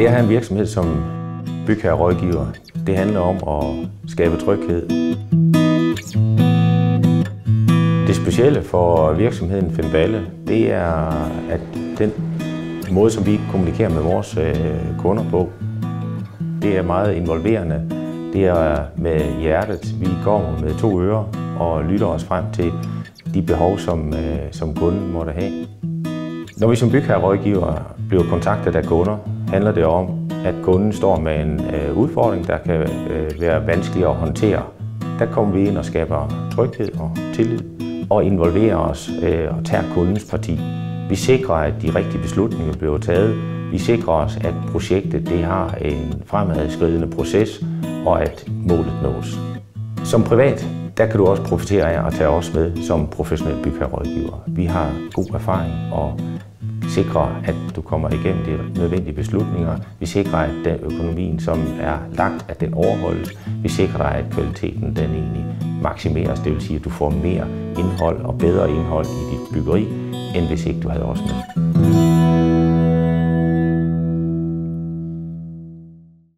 Det at have en virksomhed som bygherrerådgiver, det handler om at skabe tryghed. Det specielle for virksomheden Finballe, det er, at den måde, som vi kommunikerer med vores kunder på, det er meget involverende. Det er med hjertet. Vi går med 2 ører og lytter os frem til de behov, som kunden måtte have. Når vi som bygherrerådgiver bliver kontaktet af kunder, handler det om, at kunden står med en udfordring, der kan være vanskelig at håndtere. Der kommer vi ind og skaber tryghed og tillid og involverer os og tager kundens parti. Vi sikrer, at de rigtige beslutninger bliver taget. Vi sikrer os, at projektet det har en fremadskridende proces og at målet nås. Som privat, der kan du også profitere af at tage os med som professionel bygherrerådgiver. Vi har god erfaring og sikrer, at du kommer igennem de nødvendige beslutninger. Vi sikrer, at den økonomien, som er lagt, at den overholdes. Vi sikrer, at kvaliteten den egentlig maksimeres. Det vil sige, at du får mere indhold og bedre indhold i dit byggeri, end hvis ikke du havde os med.